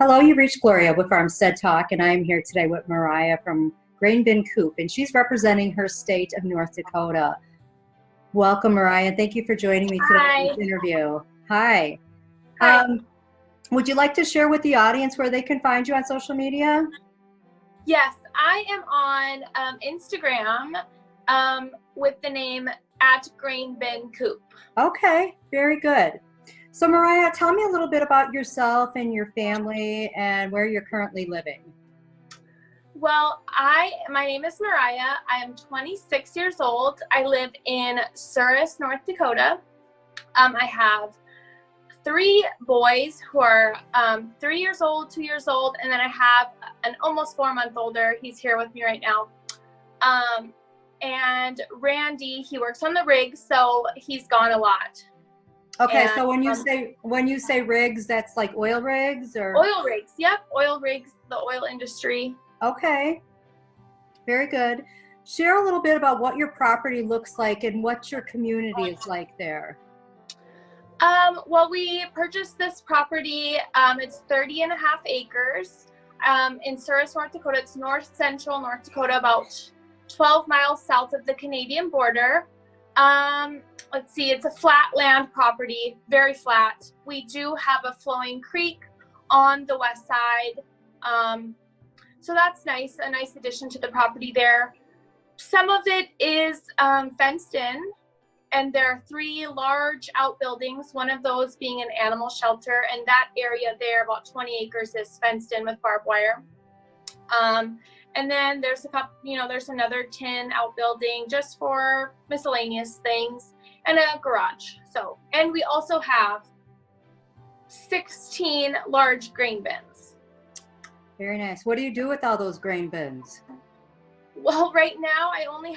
Hello, you reached Gloria with Homestead Talk, and I'm here today with Moriah from GrainbinCoop, and she's representing her state of North Dakota. Welcome, Moriah, and thank you for joining me today Hi. for this interview. Hi. Hi. Would you like to share with the audience where they can find you on social media? Yes, I am on Instagram with the name @GrainbinCoop. Okay, very good. So, Moriah, tell me a little bit about yourself and your family and where you're currently living. Well, my name is Moriah. I am 26 years old. I live in Surris, North Dakota. I have 3 boys who are 3 years old, 2 years old, and then I have an almost 4-month-older. He's here with me right now. And Randy, he works on the rig, so he's gone a lot. Okay, And, so when you say rigs, that's like oil rigs or oil rigs. Yep, oil rigs, the oil industry. Okay, very good. Share a little bit about what your property looks like and what your community is like there. Well, we purchased this property. It's 30.5 acres in Surris, North Dakota. It's north central North Dakota, about 12 miles south of the Canadian border. Let's see, it's a flat land property, very flat. We do have a flowing creek on the west side. So that's nice, a nice addition to the property there. Some of it is fenced in, and there are 3 large outbuildings, one of those being an animal shelter, and that area there, about 20 acres, is fenced in with barbed wire. And then there's a couple, there's another 10 outbuilding just for miscellaneous things, and a garage. So, and we also have 16 large grain bins. Very nice. What do you do with all those grain bins? Well, right now I'm only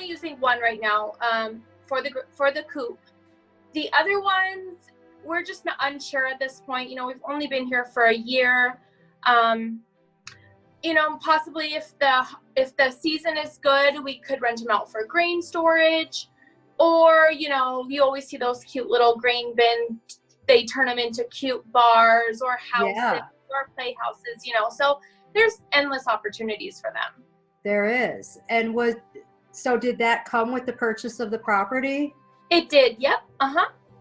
using one right now for the coop. The other ones, we're just not unsure at this point. We've only been here for a year. Possibly if the season is good, we could rent them out for grain storage, or you always see those cute little grain bins. They turn them into cute bars or houses or playhouses. So there's endless opportunities for them. There is. And so did that come with the purchase of the property? It did. Yep.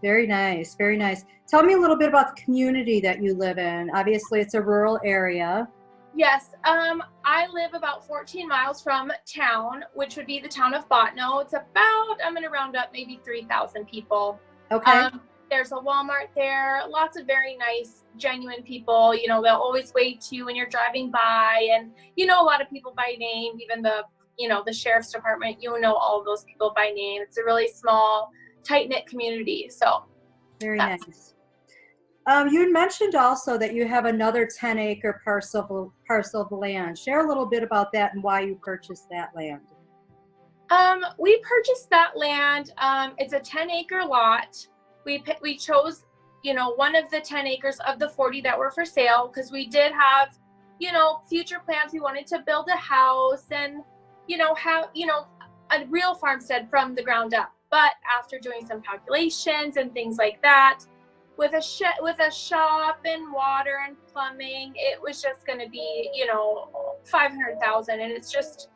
Very nice. Very nice. Tell me a little bit about the community that you live in. Obviously, it's a rural area. Yes. I live about 14 miles from town, which would be the town of Botno. It's about, I'm going to round up, maybe 3,000 people. Okay. There's a Walmart there. Lots of very nice, genuine people. They'll always wave to you when you're driving by, and a lot of people by name. Even the sheriff's department. All of those people by name. It's a really small, tight-knit community. So very nice. You mentioned also that you have another 10-acre parcel of land. Share a little bit about that and why you purchased that land. We purchased that land. It's a 10-acre lot. We chose, one of the 10 acres of the 40 that were for sale, because we did have, future plans. We wanted to build a house and, have, a real farmstead from the ground up. But after doing some calculations and things like that, with a shop and water and plumbing, it was just going to be, $500,000, and it's just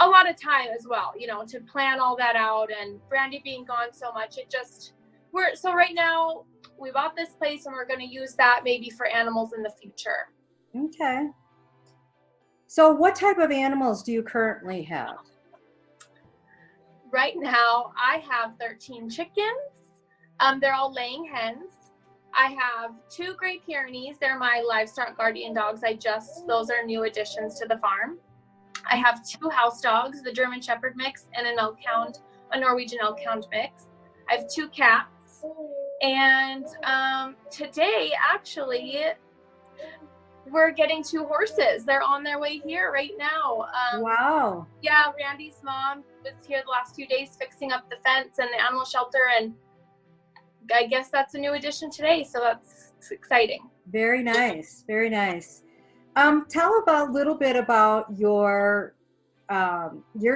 a lot of time as well, to plan all that out, and Brandy being gone so much, so right now we bought this place and we're going to use that maybe for animals in the future. Okay. So what type of animals do you currently have? Right now I have 13 chickens. They're all laying hens. I have 2 Great Pyrenees. They're my livestock guardian dogs. Those are new additions to the farm. I have 2 house dogs, the German Shepherd mix and a Norwegian Elk Hound mix. I have 2 cats. And today, actually, we're getting 2 horses. They're on their way here right now. Wow. Yeah, Randy's mom was here the last few days fixing up the fence and the animal shelter, and I guess that's a new addition today, so it's exciting. Very nice. Very nice. Tell a little bit about your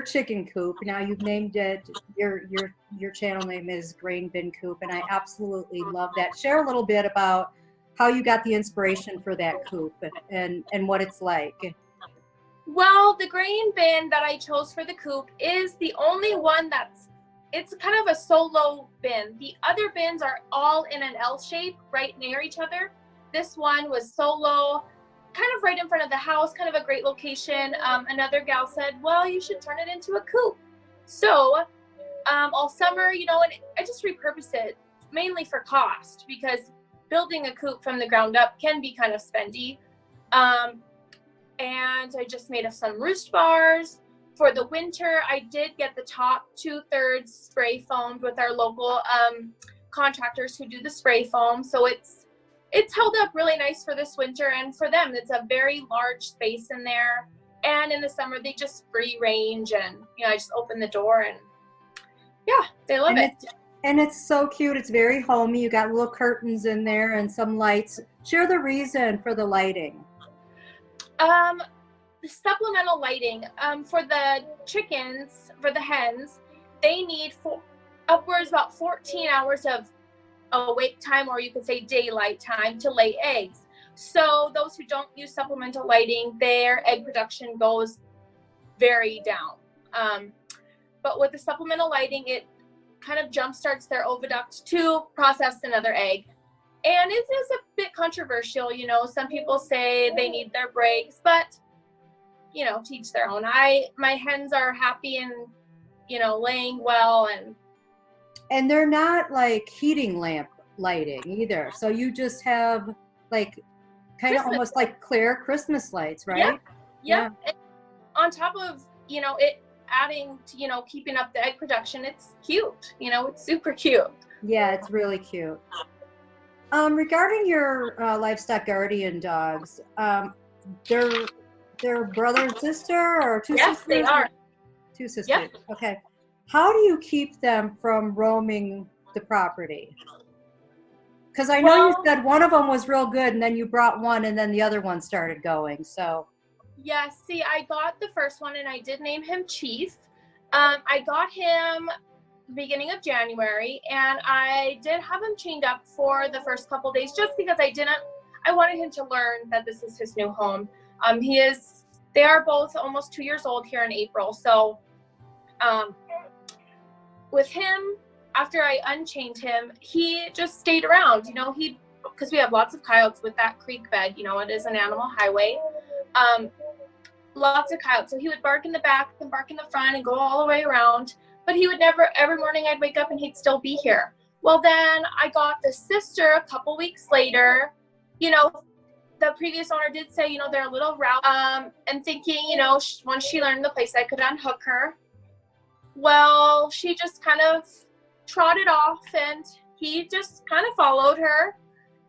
chicken coop. Now you've named it, your channel name is GrainbinCoop, and I absolutely love that. Share a little bit about how you got the inspiration for that coop and what it's like. Well, the grain bin that I chose for the coop is the only one it's kind of a solo bin. The other bins are all in an L shape right near each other. This one was solo, kind of right in front of the house, kind of a great location. Another gal said, well, you should turn it into a coop. So all summer, and I just repurposed it mainly for cost, because building a coop from the ground up can be kind of spendy. And I just made some roost bars. For the winter, I did get the top 2/3 spray foamed with our local contractors who do the spray foam. So it's held up really nice for this winter, and for them, it's a very large space in there. And in the summer, they just free range, and I just open the door, and yeah, they love it. And it's so cute. It's very homey. You got little curtains in there and some lights. Share the reason for the lighting. The supplemental lighting, for the chickens, for the hens, they need upwards about 14 hours of awake time, or you could say daylight time, to lay eggs. So those who don't use supplemental lighting, their egg production goes very down. But with the supplemental lighting, it kind of jumpstarts their oviduct to process another egg. And it is a bit controversial, some people say they need their breaks, but teach their own. My hens are happy and, laying well, and they're not like heating lamp lighting either. So you just have like kind of almost like clear Christmas lights, right? Yeah. And on top of, it adding to, keeping up the egg production, it's cute, it's super cute. Yeah, it's really cute. Regarding your livestock guardian dogs, they're brother and sister, or two sisters? Yes, they are. Two sisters. Yep. Okay. How do you keep them from roaming the property? Because I know you said one of them was real good, and then you brought one, and then the other one started going. So. Yeah. See, I got the first one, and I did name him Chief. I got him beginning of January, and I did have him chained up for the first couple days, just because I wanted him to learn that this is his new home. They are both almost 2 years old here in April. So, with him, after I unchained him, he just stayed around, because we have lots of coyotes with that creek bed, it is an animal highway. Lots of coyotes. So he would bark in the back and bark in the front and go all the way around. But he would never, every morning I'd wake up and he'd still be here. Well, then I got the sister a couple weeks later. The previous owner did say, they're a little rough. And thinking, once she learned the place, I could unhook her. Well, she just kind of trotted off, and he just kind of followed her.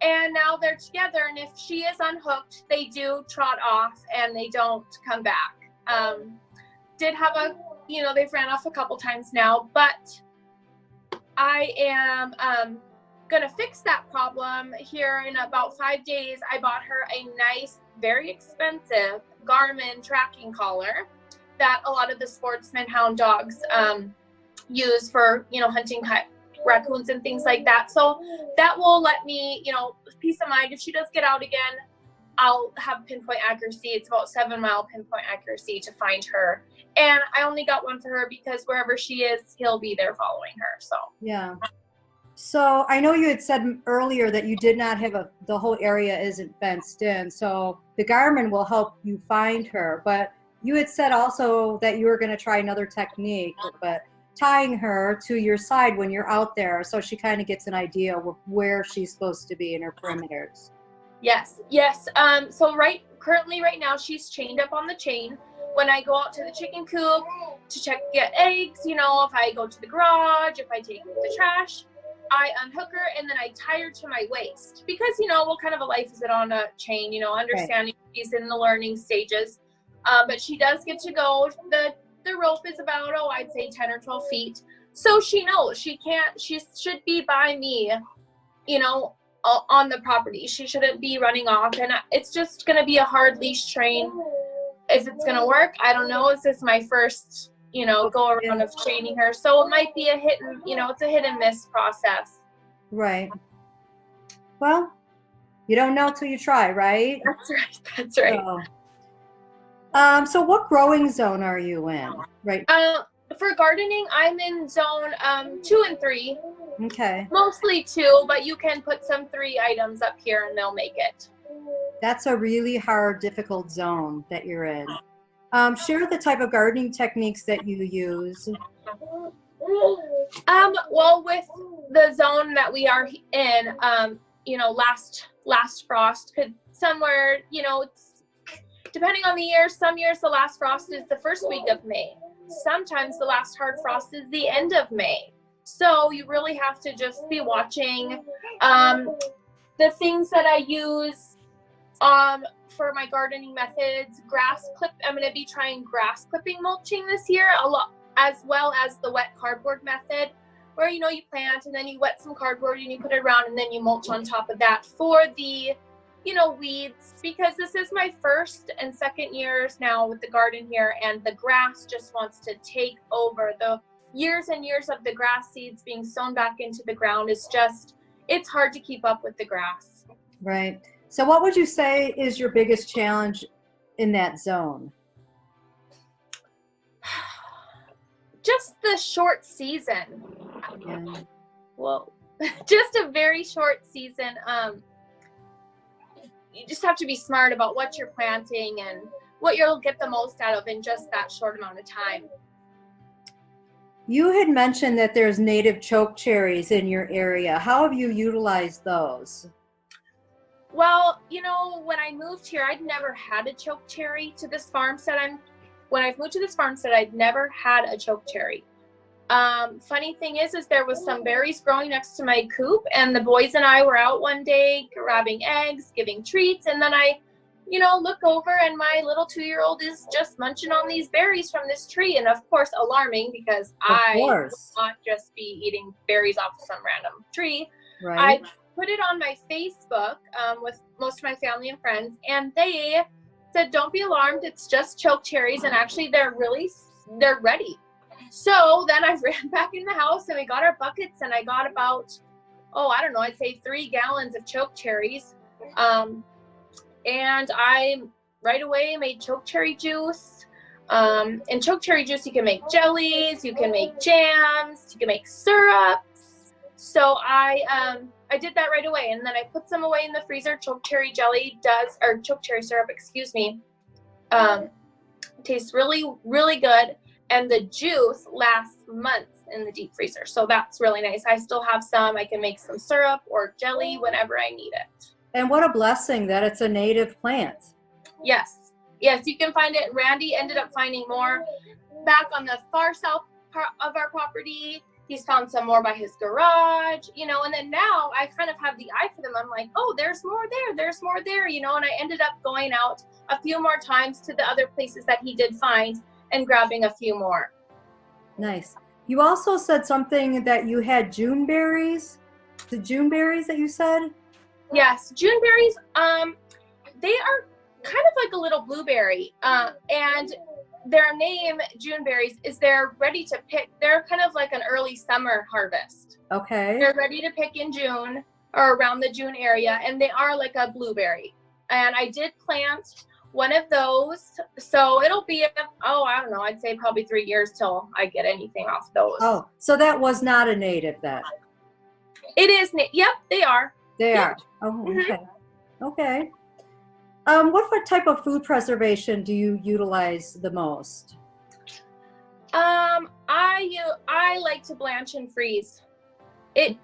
And now they're together. And if she is unhooked, they do trot off and they don't come back. Did have they've ran off a couple times now, but I am going to fix that problem here in about 5 days. I bought her a nice, very expensive Garmin tracking collar that a lot of the sportsman hound dogs use for, hunting raccoons and things like that. So that will let me, peace of mind. If she does get out again, I'll have pinpoint accuracy. It's about 7-mile pinpoint accuracy to find her. And I only got one for her because wherever she is, he'll be there following her. So yeah. So I know you had said earlier that you did not have the whole area isn't fenced in. So the Garmin will help you find her. But you had said also that you were going to try another technique, but tying her to your side when you're out there, so she kind of gets an idea of where she's supposed to be in her perimeters. Yes. So currently right now she's chained up on the chain. When I go out to the chicken coop to get eggs, if I go to the garage, if I take the trash, I unhook her and then I tie her to my waist, because what kind of a life is it on a chain? Understanding she's in the learning stages, but she does get to go. The rope is about I'd say 10 or 12 feet, so she knows she should be by me, on the property. She shouldn't be running off, and it's just going to be a hard leash train. If it's going to work, I don't know. This is my first, go around of training her. So it might be it's a hit and miss process. Right. Well, You don't know till you try, right? That's right. That's right. So what growing zone are you in? Right. For gardening, I'm in zone 2 and 3. Okay. Mostly 2, but you can put some 3 items up here and they'll make it. That's a really hard, difficult zone that you're in. Share the type of gardening techniques that you use. Well, with the zone that we are in, last frost could somewhere, it's, depending on the year, some years the last frost is the first week of May. Sometimes the last hard frost is the end of May. So you really have to just be watching. The things that I use for my gardening methods, I'm going to be trying grass clipping mulching this year a lot, as well as the wet cardboard method, where you plant and then you wet some cardboard and you put it around and then you mulch on top of that for the weeds, because this is my first and second years now with the garden here, and the grass just wants to take over. The years and years of the grass seeds being sown back into the ground is just, it's hard to keep up with the grass. Right. So what would you say is your biggest challenge in that zone? Just the short season. Yeah. Whoa. Just a very short season. You just have to be smart about what you're planting and what you'll get the most out of in just that short amount of time. You had mentioned that there's native choke cherries in your area. How have you utilized those? Well, when I moved here, I'd never had a choke cherry to this farmstead. When I've moved to this farmstead, I'd never had a choke cherry. Funny thing is there was some berries growing next to my coop, and the boys and I were out one day grabbing eggs, giving treats, and then I, look over and my little 2-year-old is just munching on these berries from this tree, and of course alarming, because I would not just be eating berries off of some random tree. Right. I put it on my Facebook with most of my family and friends, and they said, don't be alarmed, it's just choke cherries, and actually they're ready. So then I ran back in the house and we got our buckets, and I got about, I'd say 3 gallons of choke cherries. And I right away made choke cherry juice. And choke cherry juice, you can make jellies, you can make jams, you can make syrups. So I did that right away, and then I put some away in the freezer. Choke cherry syrup, tastes really, really good. And the juice lasts months in the deep freezer. So that's really nice. I still have some. I can make some syrup or jelly whenever I need it. And what a blessing that it's a native plant. Yes. Yes, you can find it. Randy ended up finding more back on the far south part of our property. He's found some more by his garage, and then now I kind of have the eye for them. I'm like, oh, there's more there, and I ended up going out a few more times to the other places that he did find and grabbing a few more. Nice. You also said something that you had June berries. The June berries that you said? Yes, June berries. They are kind of like a little blueberry, and their name, June berries, is they're ready to pick. They're kind of like an early summer harvest. Okay. They're ready to pick in June or around the June area, and they are like a blueberry. And I did plant one of those, so it'll be, I'd say probably 3 years till I get anything off those. Oh, so that was not a native then? It is. Yep, they are. They are. Oh, okay. Okay. What type of food preservation do you utilize the most? I like to blanch and freeze. It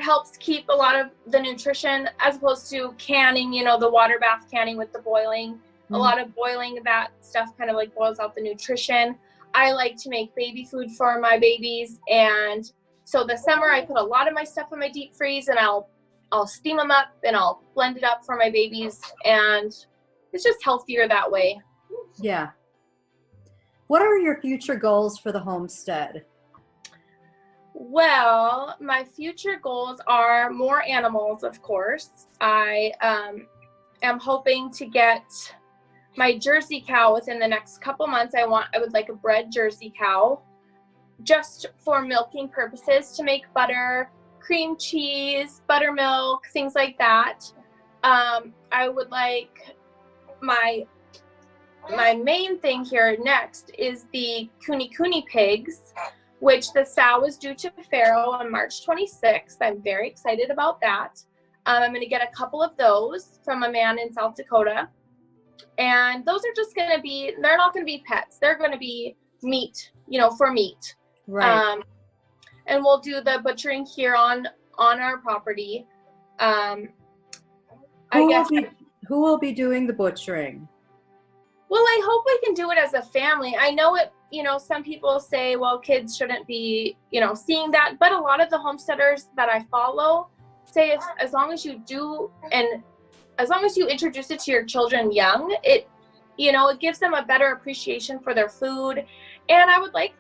helps keep a lot of the nutrition, as opposed to canning, the water bath canning with the boiling. A lot of boiling, that stuff kind of like boils out the nutrition. I like to make baby food for my babies, and so the summer I put a lot of my stuff in my deep freeze, and I'll steam them up and I'll blend it up for my babies, and it's just healthier that way. Yeah. What are your future goals for the homestead? Well, my future goals are more animals, of course. I am hoping to get my Jersey cow within the next couple months. I would like a bred Jersey cow, just for milking purposes, to make butter, cream cheese, buttermilk, things like that. I would like my main thing here next is the Kuni pigs, which the sow is due to farrow on March 26th. I'm very excited about that. I'm going to get a couple of those from a man in South Dakota. And those are just going to be, they're not going to be pets. They're going to be meat, for meat. Right. And we'll do the butchering here on our property. Who will be doing the butchering? Well, I hope we can do it as a family. I know it, some people say, well, kids shouldn't be, seeing that. But a lot of the homesteaders that I follow say as long as you do, and as long as you introduce it to your children young, it gives them a better appreciation for their food. And I would like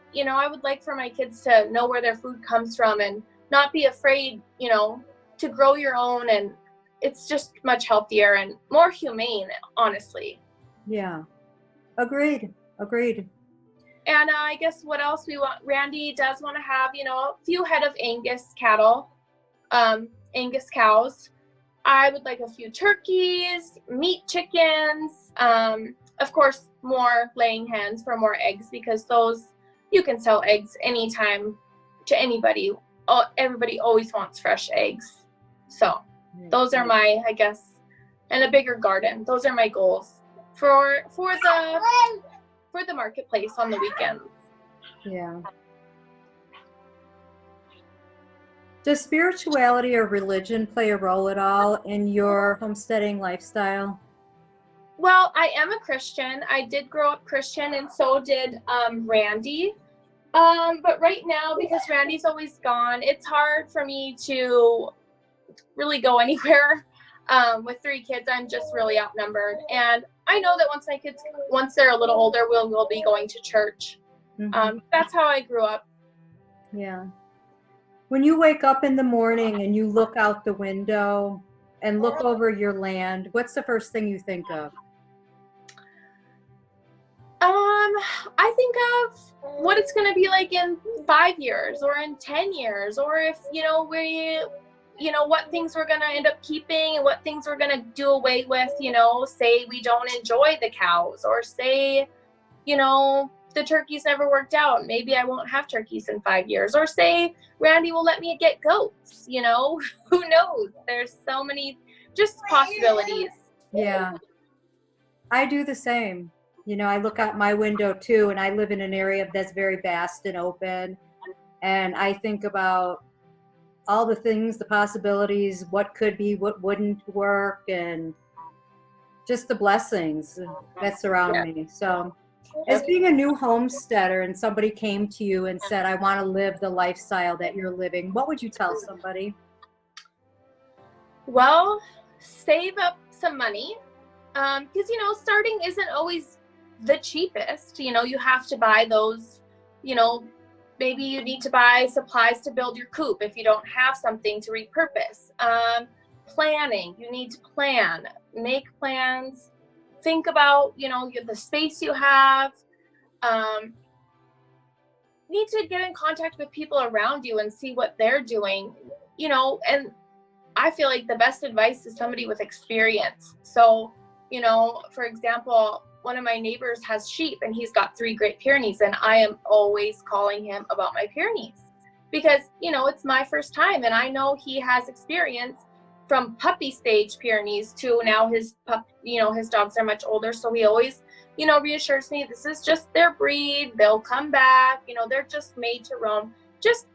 for my kids to know where their food comes from and not be afraid, to grow your own. And it's just much healthier and more humane, honestly. Yeah. Agreed. And I guess what else we want, Randy does want to have, a few head of Angus cattle, Angus cows. I would like a few turkeys, meat chickens, of course, more laying hens for more eggs, because those, you can sell eggs anytime to anybody. Oh, everybody always wants fresh eggs. So those are my, I guess, and a bigger garden. Those are my goals for the marketplace on the weekends. Yeah. Does spirituality or religion play a role at all in your homesteading lifestyle? Well, I am a Christian. I did grow up Christian, and so did Randy. But right now, because Randy's always gone, it's hard for me to really go anywhere. With 3 kids, I'm just really outnumbered. And I know that once they're a little older, we'll be going to church. Mm-hmm. That's how I grew up. Yeah. When you wake up in the morning and you look out the window and look over your land, what's the first thing you think of? I think of what it's going to be like in 5 years or in 10 years, or if, what things we're going to end up keeping and what things we're going to do away with, say we don't enjoy the cows, or say, the turkeys never worked out. Maybe I won't have turkeys in 5 years, or say Randy will let me get goats, who knows? There's so many just possibilities. Yeah. I do the same. I look out my window too, and I live in an area that's very vast and open. And I think about all the things, the possibilities, what could be, what wouldn't work, and just the blessings that surround me. So as being a new homesteader and somebody came to you and said, I want to live the lifestyle that you're living, what would you tell somebody? Well, save up some money, because, starting isn't always the cheapest. You have to buy those, maybe you need to buy supplies to build your coop if you don't have something to repurpose. Planning, you need to plan, make plans, think about, the space you have. Need to get in contact with people around you and see what they're doing, and I feel like the best advice is somebody with experience. So, for example, one of my neighbors has sheep and he's got 3 Great Pyrenees, and I am always calling him about my Pyrenees because, it's my first time, and I know he has experience from puppy stage Pyrenees to now his dogs are much older. So he always, reassures me this is just their breed. They'll come back. They're just made to roam. Just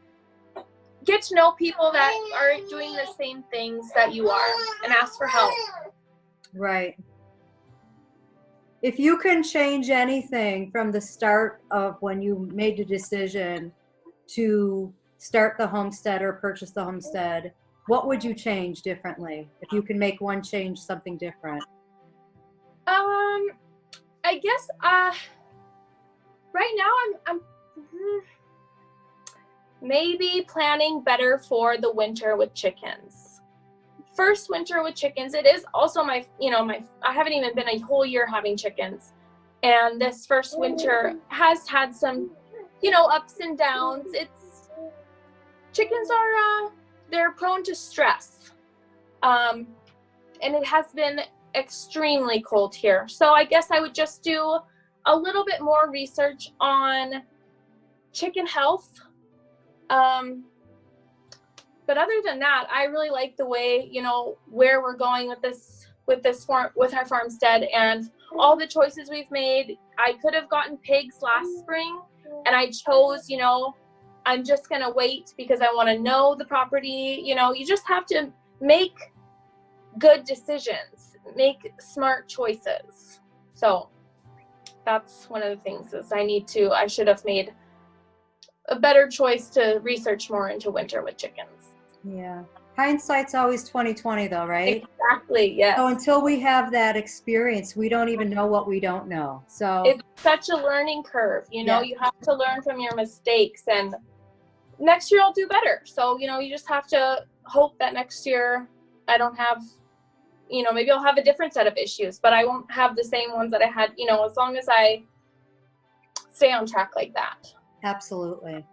get to know people that are doing the same things that you are and ask for help. Right. If you can change anything from the start of when you made the decision to start the homestead or purchase the homestead, what would you change differently? If you can make one change, something different. I guess right now I'm maybe planning better for the winter with chickens. First winter with chickens, it is also my I haven't even been a whole year having chickens, and this first winter has had some ups and downs. Chickens are they're prone to stress, and it has been extremely cold here. So I guess I would just do a little bit more research on chicken health. But other than that, I really like the way, you know, where we're going with our farmstead and all the choices we've made. I could have gotten pigs last spring, and I chose, you know, I'm just going to wait because I want to know the property. You know, you just have to make good decisions, make smart choices. So that's one of the things is I should have made a better choice to research more into winter with chickens. Yeah. Hindsight's always 20/20 though, right? Exactly, yes. So until we have that experience, we don't even know what we don't know. So it's such a learning curve, you know, you have to learn from your mistakes, and next year I'll do better. So, you know, you just have to hope that next year I don't have, you know, maybe I'll have a different set of issues, but I won't have the same ones that I had, you know, as long as I stay on track like that. absolutely.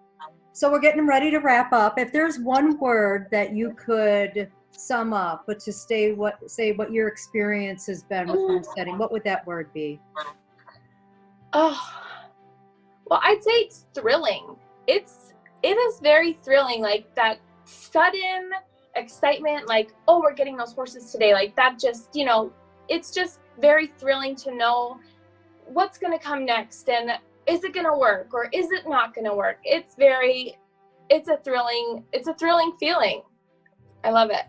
So we're getting ready to wrap up. If there's one word that you could sum up, but to say what your experience has been with homesteading, what would that word be? Oh, well, I'd say it's thrilling. It is very thrilling, like that sudden excitement, like, oh, we're getting those horses today. Like that just, you know, it's just very thrilling to know what's going to come next, and is it going to work or is it not going to work? It's a thrilling feeling. I love it.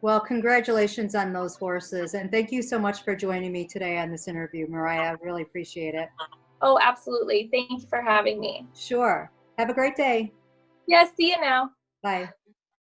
Well, congratulations on those horses. And thank you so much for joining me today on this interview, Moriah. I really appreciate it. Oh, absolutely. Thank you for having me. Sure. Have a great day. Yes, see you now. Bye.